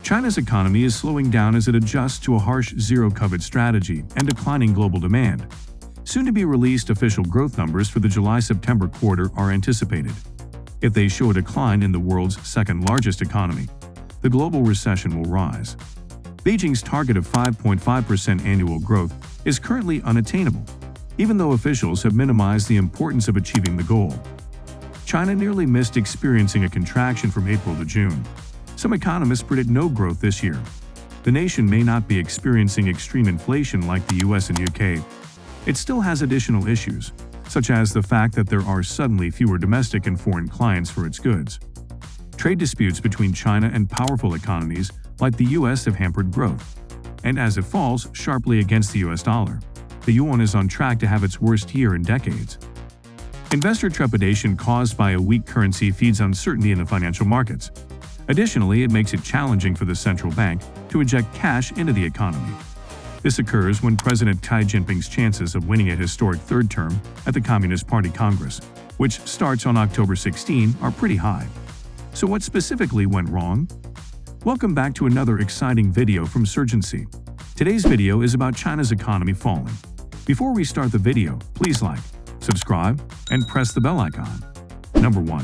China's economy is slowing down as it adjusts to a harsh zero-COVID strategy and declining global demand. Soon-to-be-released official growth numbers for the July-September quarter are anticipated. If they show a decline in the world's second-largest economy, the global recession will rise. Beijing's target of 5.5% annual growth is currently unattainable, even though officials have minimized the importance of achieving the goal. China nearly missed experiencing a contraction from April to June. Some economists predict no growth this year. The nation may not be experiencing extreme inflation like the US and UK. It still has additional issues, such as the fact that there are suddenly fewer domestic and foreign clients for its goods. Trade disputes between China and powerful economies like the US have hampered growth. And as it falls sharply against the US dollar, the yuan is on track to have its worst year in decades. Investor trepidation caused by a weak currency feeds uncertainty in the financial markets. Additionally, it makes it challenging for the central bank to inject cash into the economy. This occurs when President Xi Jinping's chances of winning a historic third term at the Communist Party Congress, which starts on October 16, are pretty high. So what specifically went wrong? Welcome back to another exciting video from Surgency. Today's video is about China's economy falling. Before we start the video, please like, subscribe, and press the bell icon. Number 1.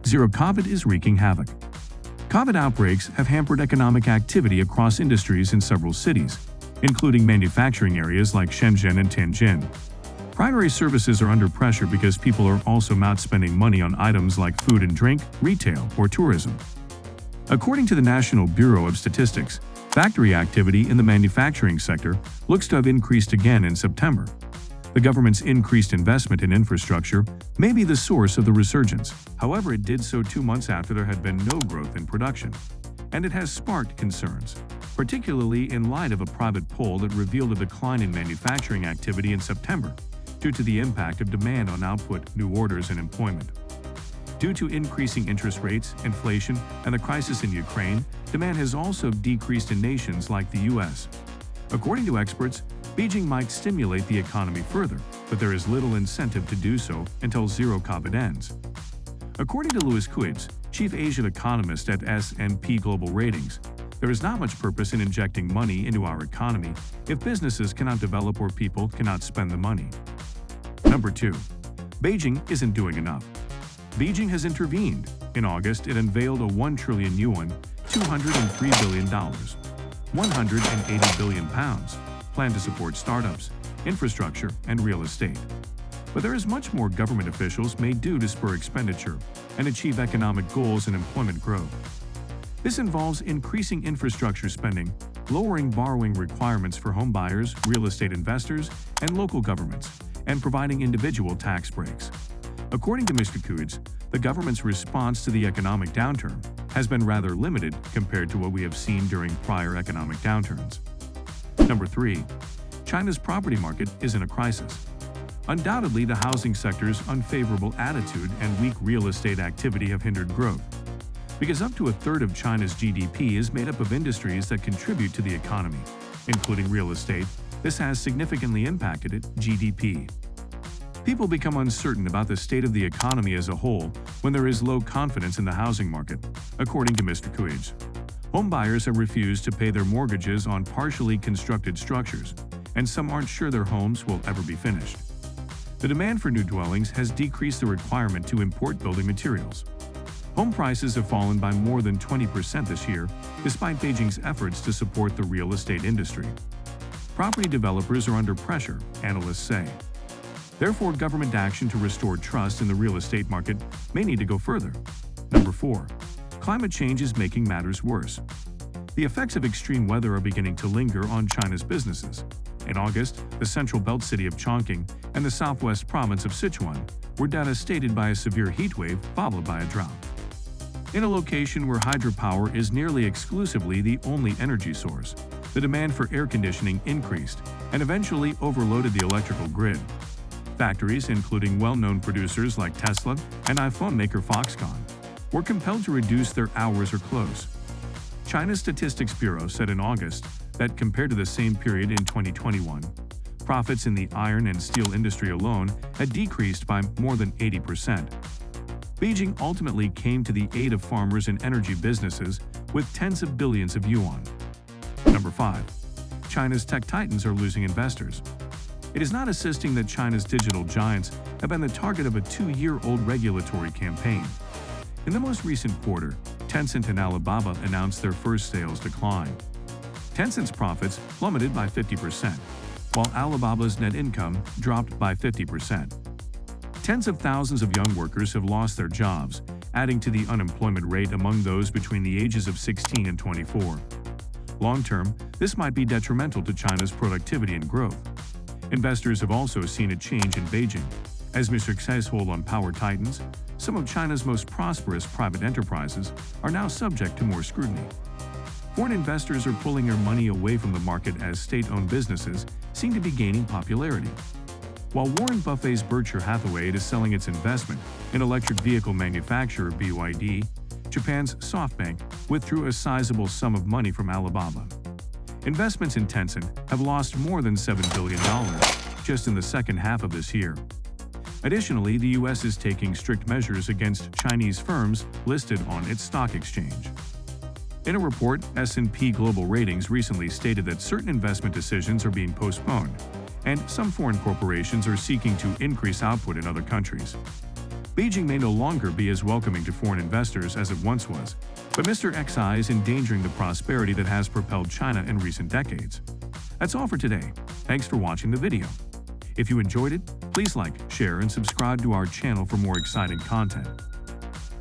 Zero COVID is wreaking havoc. COVID outbreaks have hampered economic activity across industries in several cities, including manufacturing areas like Shenzhen and Tianjin. Primary services are under pressure because people are also not spending money on items like food and drink, retail, or tourism. According to the National Bureau of Statistics, factory activity in the manufacturing sector looks to have increased again in September. The government's increased investment in infrastructure may be the source of the resurgence. However, it did so 2 months after there had been no growth in production, and it has sparked concerns, particularly in light of a private poll that revealed a decline in manufacturing activity in September due to the impact of demand on output, new orders, and employment. Due to increasing interest rates, inflation, and the crisis in Ukraine, demand has also decreased in nations like the US. According to experts, Beijing might stimulate the economy further, but there is little incentive to do so until zero COVID ends. According to Louis Kuitz, chief Asian economist at S&P Global Ratings, there is not much purpose in injecting money into our economy if businesses cannot develop or people cannot spend the money. Number 2. Beijing isn't doing enough. Beijing has intervened. In August, it unveiled a 1 trillion yuan, $203 billion, 180 billion pounds, plan to support startups, infrastructure, and real estate. But there is much more government officials may do to spur expenditure and achieve economic goals and employment growth. This involves increasing infrastructure spending, lowering borrowing requirements for home buyers, real estate investors, and local governments, and providing individual tax breaks. According to Mr. Kuitz, the government's response to the economic downturn has been rather limited compared to what we have seen during prior economic downturns. Number 3. China's property market is in a crisis. Undoubtedly, the housing sector's unfavorable attitude and weak real estate activity have hindered growth. Because up to a third of China's GDP is made up of industries that contribute to the economy, including real estate, this has significantly impacted its GDP. People become uncertain about the state of the economy as a whole when there is low confidence in the housing market, according to Mr. Kuitz. Home buyers have refused to pay their mortgages on partially constructed structures, and some aren't sure their homes will ever be finished. The demand for new dwellings has decreased the requirement to import building materials. Home prices have fallen by more than 20% this year, despite Beijing's efforts to support the real estate industry. Property developers are under pressure, analysts say. Therefore, government action to restore trust in the real estate market may need to go further. Number 4. Climate change is making matters worse. The effects of extreme weather are beginning to linger on China's businesses. In August, the central belt city of Chongqing and the southwest province of Sichuan were devastated by a severe heat wave followed by a drought. In a location where hydropower is nearly exclusively the only energy source, the demand for air conditioning increased and eventually overloaded the electrical grid. Factories, including well-known producers like Tesla and iPhone maker Foxconn, were compelled to reduce their hours or close. China's Statistics Bureau said in August that compared to the same period in 2021, profits in the iron and steel industry alone had decreased by more than 80%. Beijing ultimately came to the aid of farmers and energy businesses with tens of billions of yuan. Number 5. China's tech titans are losing investors. It is not assisting that China's digital giants have been the target of a 2-year-old regulatory campaign. In the most recent quarter, Tencent and Alibaba announced their first sales decline. Tencent's profits plummeted by 50%, while Alibaba's net income dropped by 50%. Tens of thousands of young workers have lost their jobs, adding to the unemployment rate among those between the ages of 16 and 24. Long-term, this might be detrimental to China's productivity and growth. Investors have also seen a change in Beijing. As Mr. successful on power titans, some of China's most prosperous private enterprises are now subject to more scrutiny. Foreign investors are pulling their money away from the market as state-owned businesses seem to be gaining popularity. While Warren Buffett's Berkshire Hathaway is selling its investment in electric vehicle manufacturer BYD, Japan's SoftBank withdrew a sizable sum of money from Alibaba. Investments in Tencent have lost more than $7 billion just in the second half of this year. Additionally, the U.S. is taking strict measures against Chinese firms listed on its stock exchange. In a report, S&P Global Ratings recently stated that certain investment decisions are being postponed, and some foreign corporations are seeking to increase output in other countries. Beijing may no longer be as welcoming to foreign investors as it once was, but Mr. Xi is endangering the prosperity that has propelled China in recent decades. That's all for today. Thanks for watching the video. If you enjoyed it, please like, share, and subscribe to our channel for more exciting content.